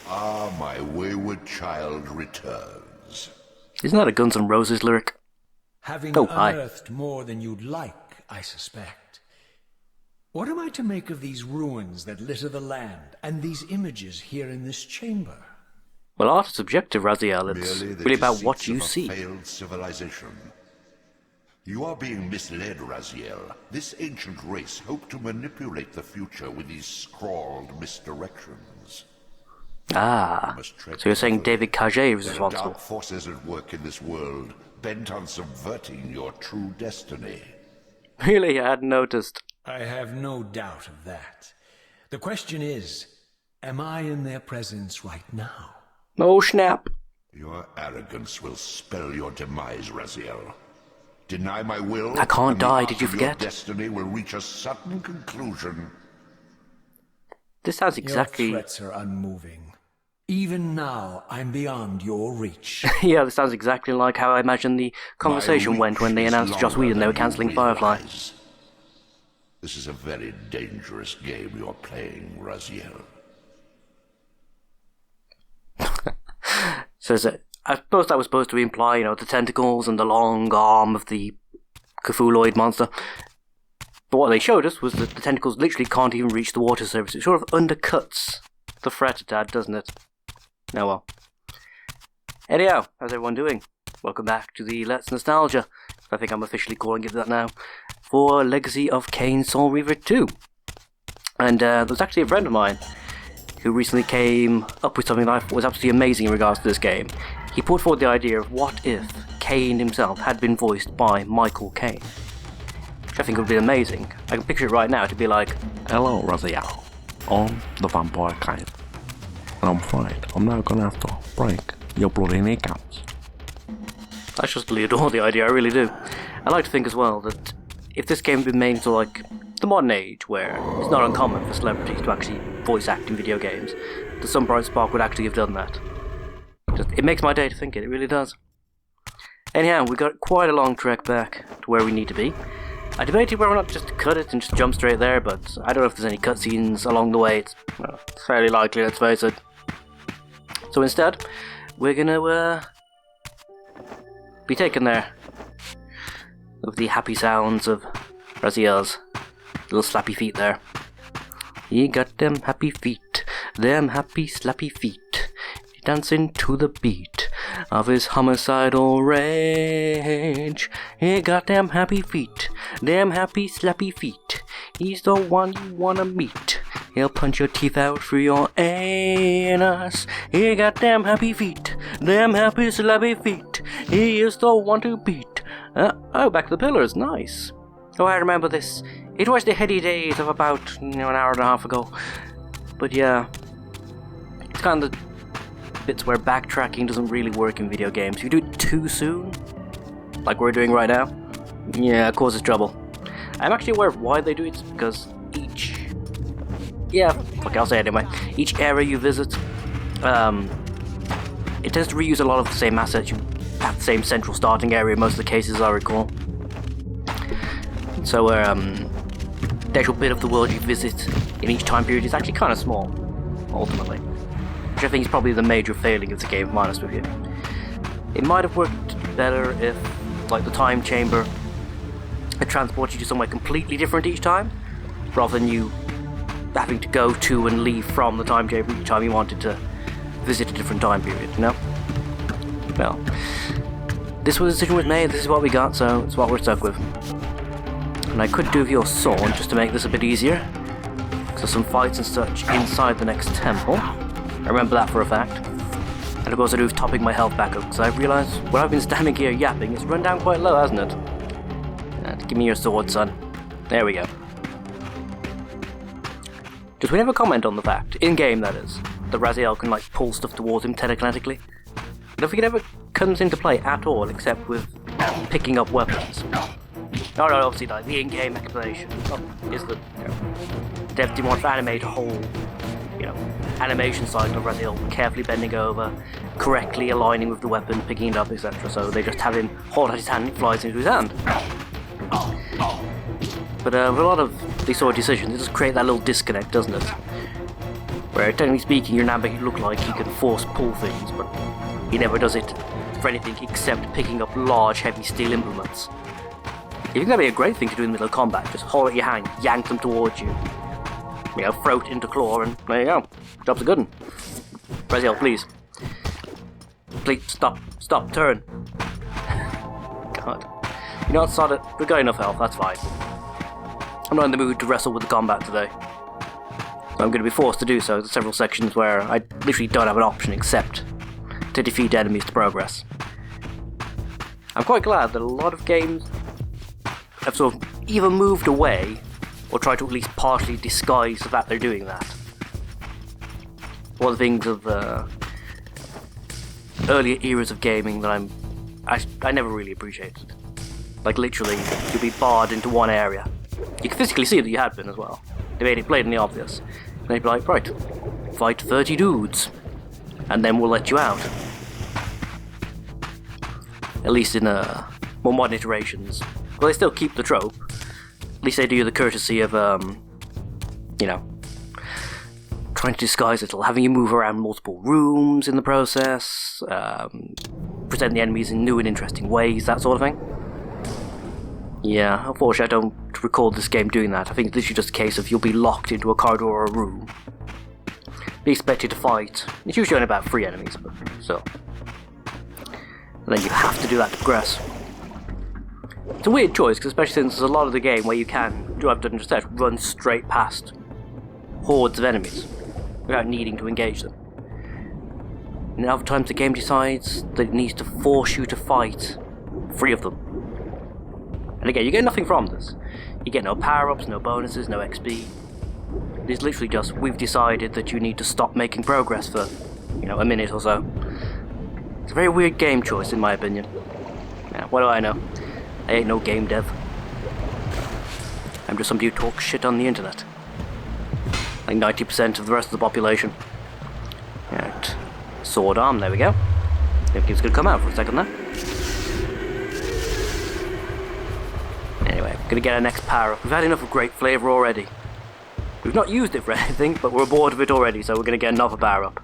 Ah, my wayward child returns. Isn't that a Guns N' Roses lyric? Having unearthed more than you'd like, I suspect. What am I to make of these ruins that litter the land, and these images here in this chamber? Well, art is subjective, Raziel. It's really about what you see. Failed civilization. You are being misled, Raziel. This ancient race hoped to manipulate the future with these scrawled misdirections. Ah, so you're saying David Cage was responsible? There are dark forces at work in this world, bent on subverting your true destiny. Really? I hadn't noticed. I have no doubt of that. The question is, am I in their presence right now? Oh, snap. Your arrogance will spell your demise, Raziel. Deny my will, I can't die, did you forget? Your destiny will reach a sudden conclusion. This sounds exactly... Your threats are unmoving. Even now, I'm beyond your reach. Yeah, this sounds exactly like how I imagine the conversation went when they announced Joss Whedon they were cancelling Firefly. This is a very dangerous game you're playing, Raziel. So I suppose that was supposed to imply, you know, the tentacles and the long arm of the Cthulhuoid monster. But what they showed us was that the tentacles literally can't even reach the water surface. It sort of undercuts the threat a tad, doesn't it? Oh well. Anyhow, how's everyone doing? Welcome back to the Let's Nostalgia, I think I'm officially calling it that now, for Legacy of Kain Soul Reaver 2. And there was actually a friend of mine who recently came up with something that I thought was absolutely amazing in regards to this game. He put forward the idea of what if Kain himself had been voiced by Michael Caine. Which I think would be amazing. I can picture it right now to be like, "Hello, Raziel. I'm the vampire Kain. And I'm afraid I'm now gonna have to break your bloody kneecaps." I just adore the idea, I really do. I like to think as well that if this game had been made to like the modern age, where it's not uncommon for celebrities to actually voice act in video games, that some bright spark would actually have done that. It makes my day to think it really does. Anyhow, we got quite a long trek back to where we need to be. I debated whether or not just to cut it and just jump straight there, but I don't know if there's any cutscenes along the way. It's fairly likely, let's face it. So instead, we're gonna be taken there with the happy sounds of Raziel's little slappy feet there. He got them happy feet, them happy slappy feet, dancing to the beat of his homicidal rage. He got them happy feet, them happy slappy feet. He's the one you wanna meet. He'll punch your teeth out through your anus. He got them happy feet, them happy slappy feet. He is the one to beat. Oh, back to the pillars, nice. Oh, I remember this. It was the heady days of about, an hour and a half ago. But yeah, it's kind of the bits where backtracking doesn't really work in video games. If you do it too soon, like we're doing right now, yeah, it causes trouble. I'm actually aware of why they do it, because I'll say it anyway. Each area you visit, it tends to reuse a lot of the same assets. You have the same central starting area in most of the cases, I recall. So, the actual bit of the world you visit in each time period is actually kind of small, ultimately. Which I think is probably the major failing of the game, if I'm honest with you. It might have worked better if, like, the time chamber had transported you to somewhere completely different each time, rather than you having to go to and leave from the time chamber each time you wanted to visit a different time period, you know? Well, this was the decision was made, this is what we got, so it's what we're stuck with. And I could do with your sword just to make this a bit easier. So some fights and such inside the next temple. I remember that for a fact. And of course I do with topping my health back up, because I realise when I've been standing here yapping, it's run down quite low, hasn't it? Give me your sword, son. There we go. Does we never comment on the fact, in-game that is, that Raziel can like pull stuff towards him telekinetically? I don't think it ever comes into play at all, except with picking up weapons. No, obviously like the in-game explanation is that Dev didn't want to animate a whole, animation cycle of Raziel carefully bending over, correctly aligning with the weapon, picking it up, etc. So they just have him hold out his hand and it flies into his hand. But with a lot of these sort of decisions, it just create that little disconnect, doesn't it? where technically speaking your Namek look like he can force pull things, but he never does it for anything except picking up large heavy steel implements. You think that'd be a great thing to do in the middle of combat, just hold out your hand, yank them towards you, throat into claw, and there you go. Job's a good one. Raziel, please. Please, stop, turn. God. You know what, sod it, we've got enough health, that's fine. I'm not in the mood to wrestle with the combat today. So I'm going to be forced to do so. There's several sections where I literally don't have an option except to defeat enemies to progress. I'm quite glad that a lot of games have sort of either moved away or tried to at least partially disguise the fact they're doing that. One of the things of earlier eras of gaming that I never really appreciated. Like literally, you'll be barred into one area. You can physically see that you had been as well. They made it blatantly obvious. And they'd be like, right, fight 30 dudes, and then we'll let you out. At least in more modern iterations. Well, they still keep the trope. At least they do the courtesy of, trying to disguise it, having you move around multiple rooms in the process, present the enemies in new and interesting ways, that sort of thing. Yeah, unfortunately I don't recall this game doing that. I think this is just a case of you'll be locked into a corridor or a room, be expected to fight. It's usually only about 3 enemies, but still. And then you have to do that to progress. It's a weird choice, because especially since there's a lot of the game where you can, do I've done just that, run straight past hordes of enemies without needing to engage them. And other times the game decides that it needs to force you to fight 3 of them. And again, you get nothing from this. You get no power-ups, no bonuses, no XP. It's literally just, we've decided that you need to stop making progress for, a minute or so. It's a very weird game choice, in my opinion. Yeah, what do I know? I ain't no game dev. I'm just somebody who talks shit on the internet. Like 90% of the rest of the population. Right. Sword arm, there we go. I think it's gonna come out for a second there. Anyway, gonna get our next power up. We've had enough of Great Flavor already. We've not used it for anything, but we're bored of it already, so we're gonna get another power up.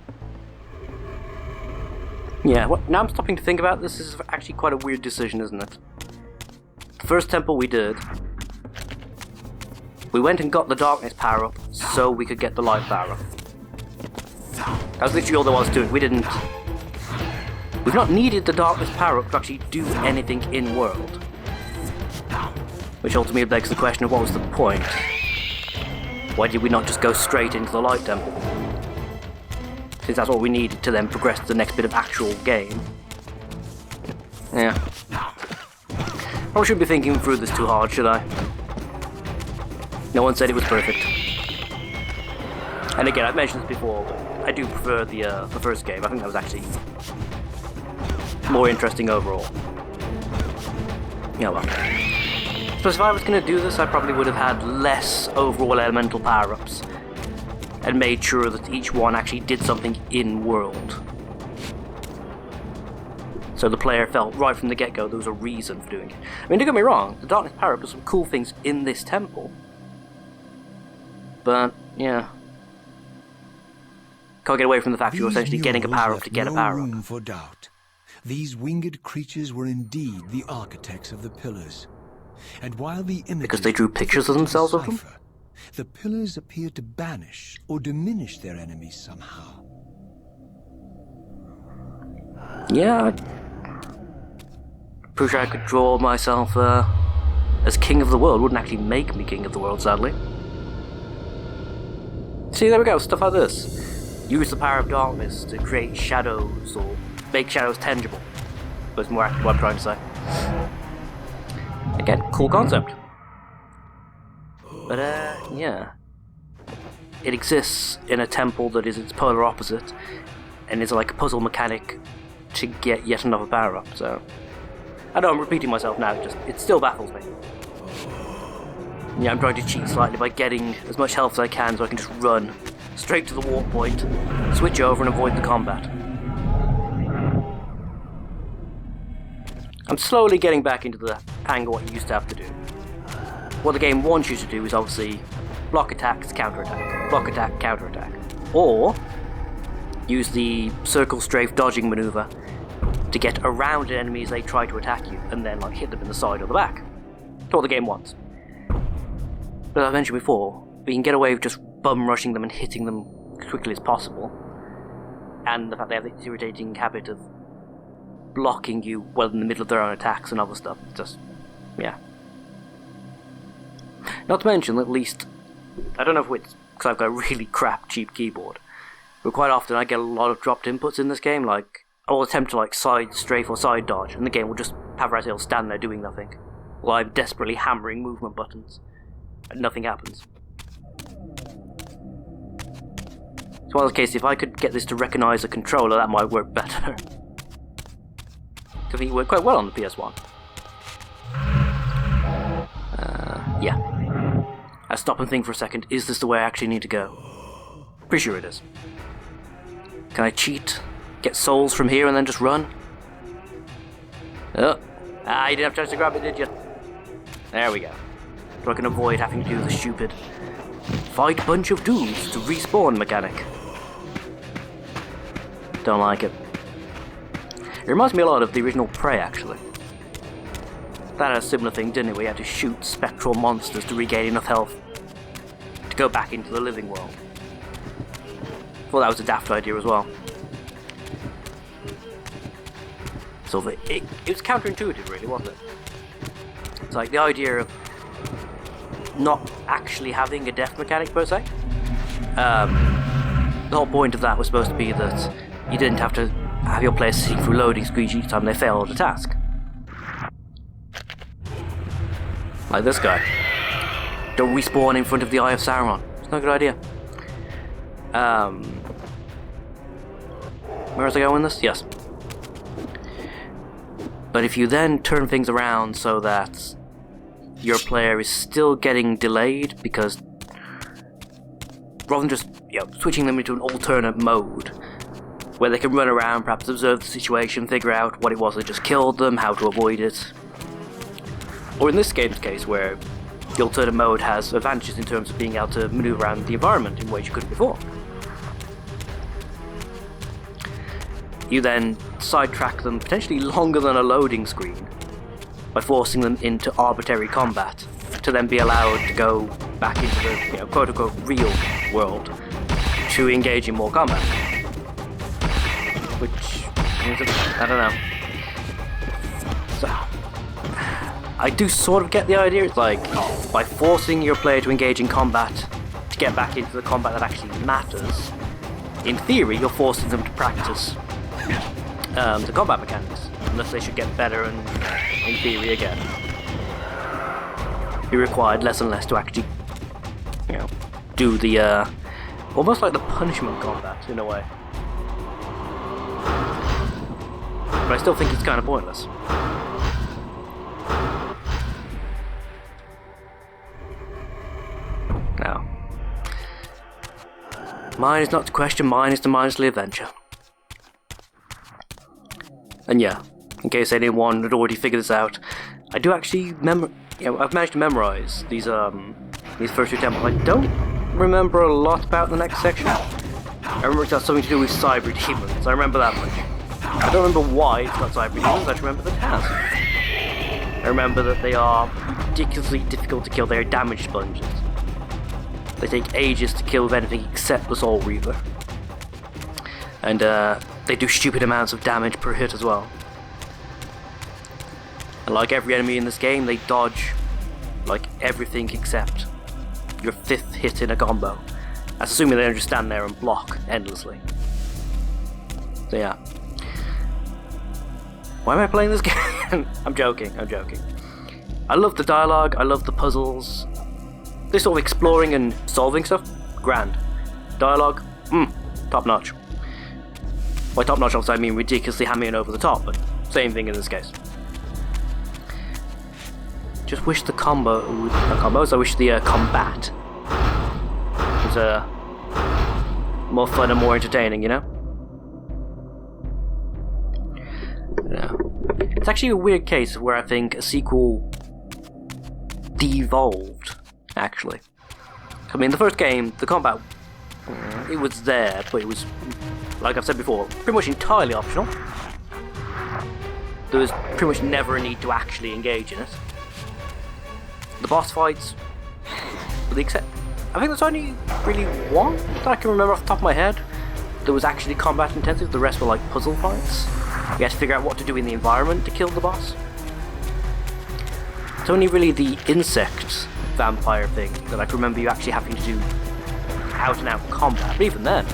Yeah, now I'm stopping to think about this. This is actually quite a weird decision, isn't it? The first temple we did, we went and got the darkness power up so we could get the light power up. That was literally all there was to it. We've not needed the darkness power up to actually do anything in world. Which ultimately begs the question of what was the point? Why did we not just go straight into the light temple? Since that's all we needed to then progress to the next bit of actual game. Yeah. Probably shouldn't be thinking through this too hard, should I? No one said it was perfect. And again, I've mentioned this before, but I do prefer the first game. I think that was actually more interesting overall. Yeah, well. So if I was going to do this, I probably would have had less overall elemental power-ups and made sure that each one actually did something in-world. So the player felt right from the get-go there was a reason for doing it. I mean, don't get me wrong, the Darkness power-up does some cool things in this temple. But, yeah. Can't get away from the fact you're essentially getting a power-up to get a power-up. Room for doubt. These winged creatures were indeed the architects of the pillars. And while the images because they drew pictures of themselves of them? The pillars appear to banish or diminish their enemies somehow. Yeah, pretty sure I could draw myself as king of the world. Wouldn't actually make me king of the world, sadly. See, there we go, stuff like this. Use the power of darkness to create shadows or make shadows tangible. That's more actually what I'm trying to say. Again, cool concept. But, yeah. It exists in a temple that is its polar opposite, and is like a puzzle mechanic to get yet another power-up, so... I know I'm repeating myself now, it still baffles me. Yeah, I'm trying to cheat slightly by getting as much health as I can so I can just run straight to the warp point, switch over and avoid the combat. I'm slowly getting back into the hang of what you used to have to do. What the game wants you to do is obviously block attacks, counter-attack, block attack, counter-attack. or use the circle strafe dodging maneuver to get around an enemy as they try to attack you, and then like hit them in the side or the back. That's what the game wants. But as I mentioned before, we can get away with just bum rushing them and hitting them as quickly as possible, and the fact they have this irritating habit of blocking you well in the middle of their own attacks and other stuff. Just, yeah. Not to mention, at least, I don't know if it's because I've got a really crap cheap keyboard, but quite often I get a lot of dropped inputs in this game. Like, I'll attempt to like side strafe or side dodge, and the game will just have Raziel stand there doing nothing, while I'm desperately hammering movement buttons, and nothing happens. It's one of those cases, if I could get this to recognise a controller, that might work better. I think it worked quite well on the PS1. Yeah. I stop and think for a second, is this the way I actually need to go? Pretty sure it is. Can I cheat, get souls from here and then just run? Oh. You didn't have a chance to grab it, did you? There we go. So I can avoid having to do the stupid fight bunch of dudes to respawn mechanic. Don't like it. It reminds me a lot of the original Prey, actually. That had a similar thing, didn't it? We had to shoot spectral monsters to regain enough health to go back into the living world. Well, that was a daft idea as well. So it was counterintuitive, really, wasn't it? It's like the idea of not actually having a death mechanic per se. The whole point of that was supposed to be that you didn't have to have your players sitting through loading screens each time they failed a task. Like this guy. Don't respawn in front of the Eye of Sauron. It's not a good idea. Where was I going with this? Yes. But if you then turn things around so that your player is still getting delayed, because rather than just switching them into an alternate mode where they can run around, perhaps observe the situation, figure out what it was that just killed them, how to avoid it, or in this game's case where the alternate mode has advantages in terms of being able to maneuver around the environment in ways you couldn't before. You then sidetrack them potentially longer than a loading screen by forcing them into arbitrary combat to then be allowed to go back into the quote-unquote real world to engage in more combat. Which, I don't know. So, I do sort of get the idea. It's like, by forcing your player to engage in combat to get back into the combat that actually matters, in theory you're forcing them to practice the combat mechanics, unless they should get better and, in theory again, be required less and less to actually, do the, almost like the punishment combat, in a way. But I still think it's kind of pointless. Now, mine is not to question, mine is to mindlessly adventure. And yeah, in case anyone had already figured this out, I do actually I've managed to memorize these first two temples. I don't remember a lot about the next section. I remember it's got something to do with cyber demons. I remember that much. I don't remember why it's got cyber demons. I just remember that it has. I remember that they are ridiculously difficult to kill. They are damage sponges. They take ages to kill with anything except the Soul Reaver. And they do stupid amounts of damage per hit as well. And like every enemy in this game, they dodge like everything except your 5th hit in a combo. That's assuming they don't just stand there and block endlessly. So yeah. Why am I playing this game? I'm joking. I love the dialogue, I love the puzzles. This sort of exploring and solving stuff, grand. Dialogue, top notch. By top notch, also I mean ridiculously hammering over the top, but same thing in this case. Just wish the combos, I wish the combat was more fun and more entertaining, It's actually a weird case where I think a sequel devolved, actually. I mean, the first game, the combat it was there, but it was, like I've said before, pretty much entirely optional. There was pretty much never a need to actually engage in it. The boss fights, with the except, I think there's only really one that I can remember off the top of my head that was actually combat intensive. The rest were like puzzle fights. You had to figure out what to do in the environment to kill the boss. It's only really the insect vampire thing that I can remember you actually having to do out and out combat. But even then,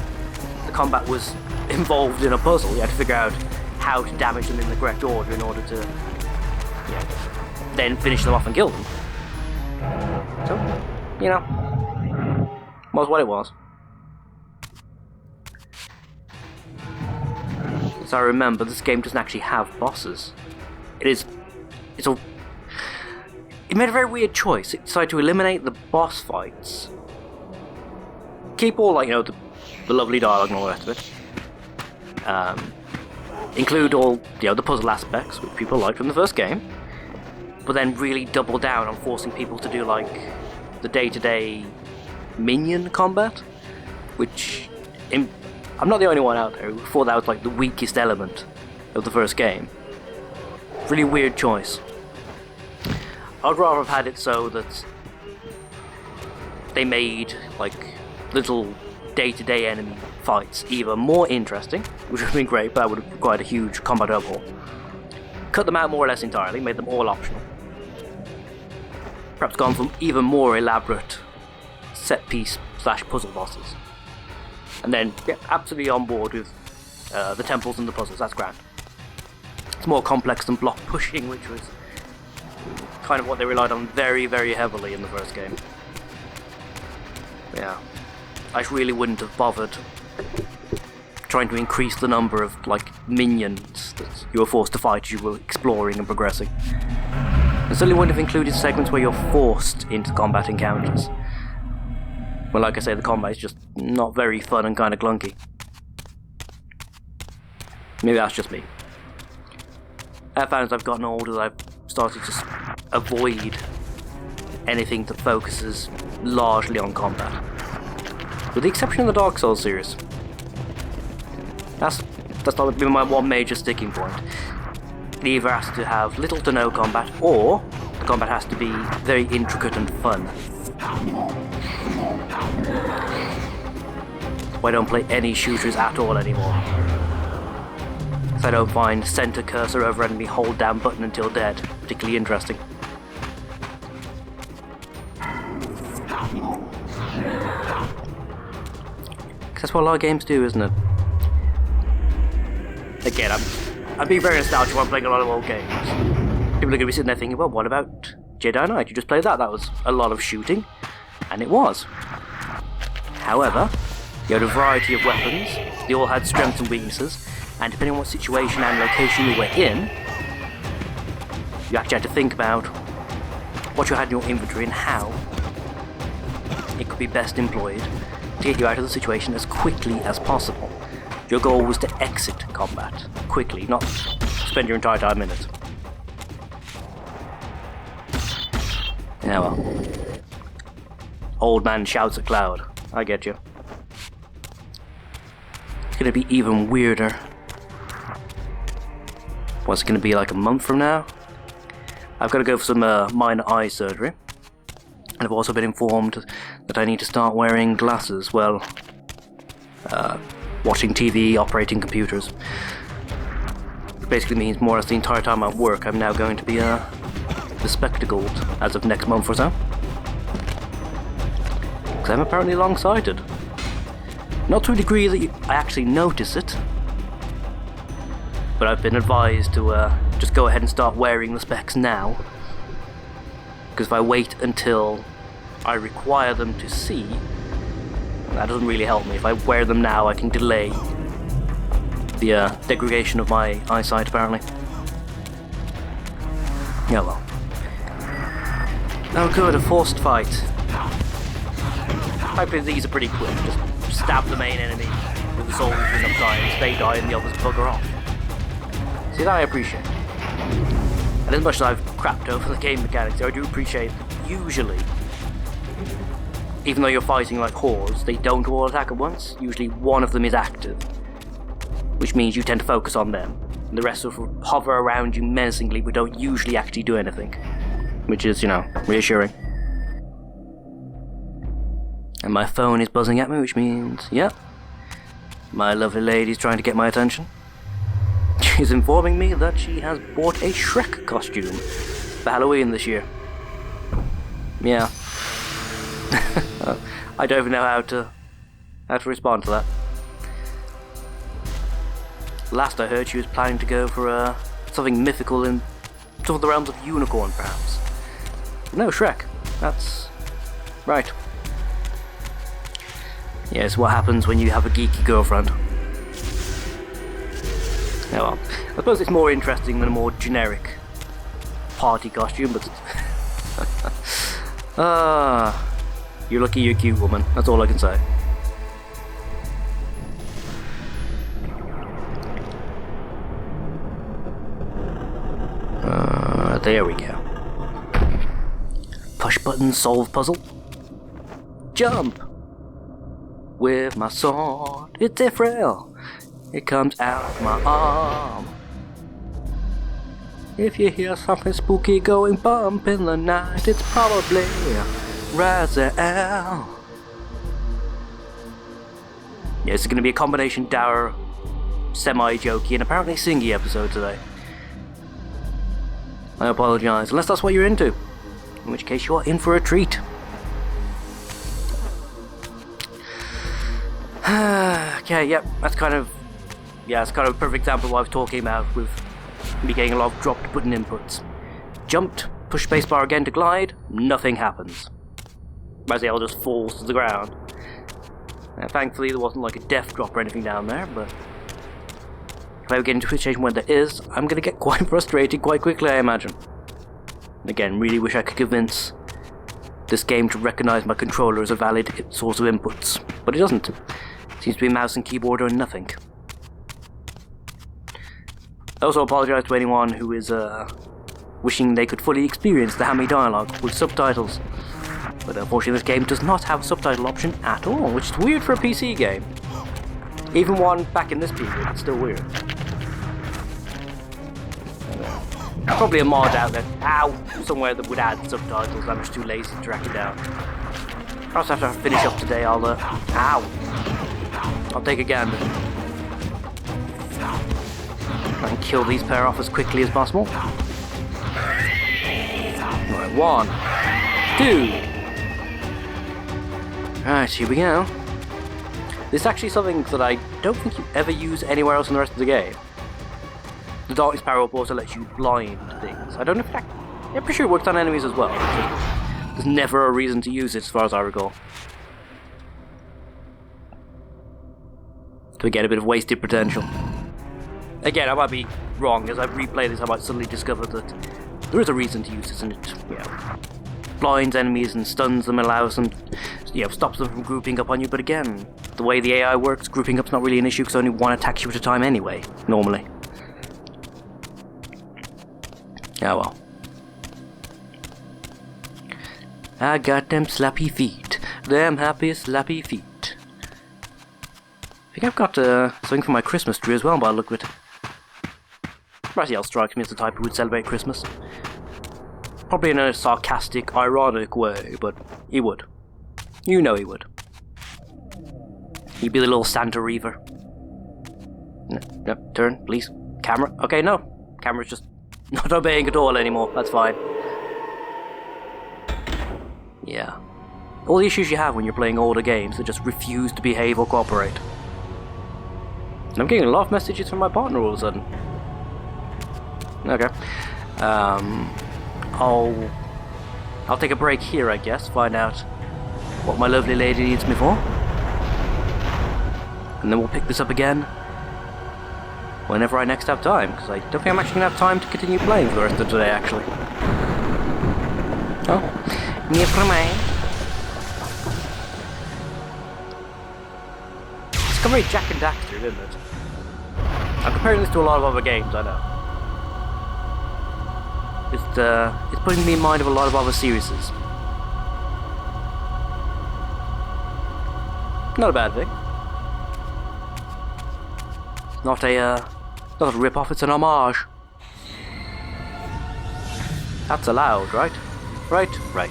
the combat was involved in a puzzle. You had to figure out how to damage them in the correct order in order to, then finish them off and kill them. So, was what it was. As I remember, this game doesn't actually have bosses. It made a very weird choice. It decided to eliminate the boss fights. Keep all, the lovely dialogue and all the rest of it. Include all, the puzzle aspects, which people liked from the first game. But then really double down on forcing people to do, the day-to-day minion combat. Which, I'm not the only one out there who thought that was, the weakest element of the first game. Really weird choice. I'd rather have had it so that they made, little day-to-day enemy fights either more interesting, which would have been great, but that would have required a huge combat overhaul. Cut them out more or less entirely, made them all optional. Perhaps gone from even more elaborate set-piece / puzzle bosses. And then, absolutely on board with the temples and the puzzles, that's grand. It's more complex than block pushing, which was kind of what they relied on very, very heavily in the first game. Yeah. I really wouldn't have bothered trying to increase the number of, minions that you were forced to fight as you were exploring and progressing. I certainly wouldn't have included segments where you're forced into combat encounters. Well, like I say, the combat is just not very fun and kind of clunky. Maybe that's just me. I found as I've gotten older, I've started to avoid anything that focuses largely on combat. With the exception of the Dark Souls series. That's not been my one major sticking point. It either has to have little to no combat, or the combat has to be very intricate and fun. I don't play any shooters at all anymore. I don't find center cursor over enemy hold down button until dead particularly interesting. That's what a lot of games do, isn't it? Again, I'm being very nostalgic when I'm playing a lot of old games. People are going to be sitting there thinking, well, what about Jedi Knight? You just played that. That was a lot of shooting. And it was. However, you had a variety of weapons. They all had strengths and weaknesses. And depending on what situation and location you were in, you actually had to think about what you had in your inventory and how it could be best employed to get you out of the situation as quickly as possible. Your goal was to exit combat quickly, not spend your entire time in it. Yeah, well. Old man shouts at cloud. I get you. It's gonna be even weirder. What's it gonna be like a month from now? I've got to go for some minor eye surgery. And I've also been informed that I need to start wearing glasses, watching TV, operating computers. It basically means more or less the entire time at work I'm now going to be bespectacled as of next month or so. Because I'm apparently long-sighted. Not to a degree that I actually notice it, but I've been advised to just go ahead and start wearing the specs now. Because if I wait until I require them to see, that doesn't really help me. If I wear them now, I can delay the degradation of my eyesight, apparently. Yeah, well. Oh good, a forced fight. Hopefully these are pretty quick. Just stab the main enemy with the soldiers enough times, they die and the others bugger off. See, that I appreciate. And as much as I've crapped over the game mechanics, I do appreciate that usually even though you're fighting like hordes, they don't all attack at once. Usually one of them is active, which means you tend to focus on them. And the rest sort of hover around you menacingly, but don't usually actually do anything, which is, reassuring. And my phone is buzzing at me, which means, my lovely lady's trying to get my attention. She's informing me that she has bought a Shrek costume for Halloween this year. Yeah. I don't even know how to respond to that. Last I heard, she was planning to go for something mythical in some of the realms of unicorn, perhaps. No, Shrek. That's right. Yes, what happens when you have a geeky girlfriend. Oh well, I suppose it's more interesting than a more generic party costume, but you're lucky you're cute, woman. That's all I can say. There we go. Push button, solve puzzle. Jump! With my sword, it's a thrill. It comes out of my arm. If you hear something spooky going bump in the night, it's probably Raziel. Yeah, it's going to be a combination dour, semi-jokey, and apparently singy episode today. I apologise, unless that's what you're into, in which case you're in for a treat. Okay, yep, that's kind of a perfect example of what I was talking about with me getting a lot of dropped button inputs. Jumped, push spacebar again to glide, nothing happens. Raziel just falls to the ground. Thankfully there wasn't like a death drop or anything down there, but if I get into a situation where there is, I'm going to get quite frustrated quite quickly, I imagine. Again, really wish I could convince this game to recognise my controller as a valid source of inputs, but it doesn't. It seems to be mouse and keyboard or nothing. I also apologise to anyone who is wishing they could fully experience the Hammy dialogue with subtitles. But unfortunately this game does not have a subtitle option at all, which is weird for a PC game. Even one back in this period, it's still weird. Probably a mod out there, somewhere that would add subtitles. I'm just too lazy to track it down. Perhaps after I finish up today, I'll take a gander. Try and kill these pair off as quickly as possible. Right, 1, 2. Right, here we go. This is actually something that I don't think you ever use anywhere else in the rest of the game. The darkness power-up also lets you blind things. I don't know if I'm pretty sure it works on enemies as well. There's never a reason to use it as far as I recall. To get a bit of wasted potential. Again, I might be wrong. As I replay this, I might suddenly discover that there is a reason to use this, and it, blinds enemies and stuns them, allows them, stops them from grouping up on you. But again, the way the AI works, grouping up's not really an issue because only one attacks you at a time anyway, normally. Oh well. I got them slappy feet. Them happy slappy feet. I think I've got something for my Christmas tree as well by the look of it. Raziel strikes me as the type who would celebrate Christmas. Probably in a sarcastic, ironic way, but he would. You know he would. He'd be the little Santa Reaver. No, turn, please. Camera. Okay, no. Camera's just not obeying at all anymore. That's fine. Yeah. All the issues you have when you're playing older games that just refuse to behave or cooperate. And I'm getting a lot of messages from my partner all of a sudden. Okay. I'll take a break here, I guess, find out what my lovely lady needs me for. And then we'll pick this up again whenever I next have time, because I don't think I'm actually going to have time to continue playing for the rest of today, actually. Oh, never mind. It's got very Jack and Daxter, isn't it? I'm comparing this to a lot of other games, I know. It's putting me in mind of a lot of other series. Not a bad thing. Not a rip-off, it's an homage. That's allowed, right? Right.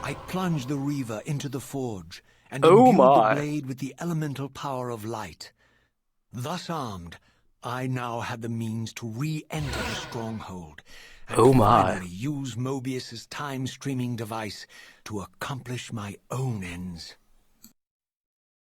I plunged the Reaver into the forge and Oh imbued my. the blade with the elemental power of light. Thus armed, I now had the means to re-enter the stronghold and Oh my. finally use Mobius's time-streaming device to accomplish my own ends.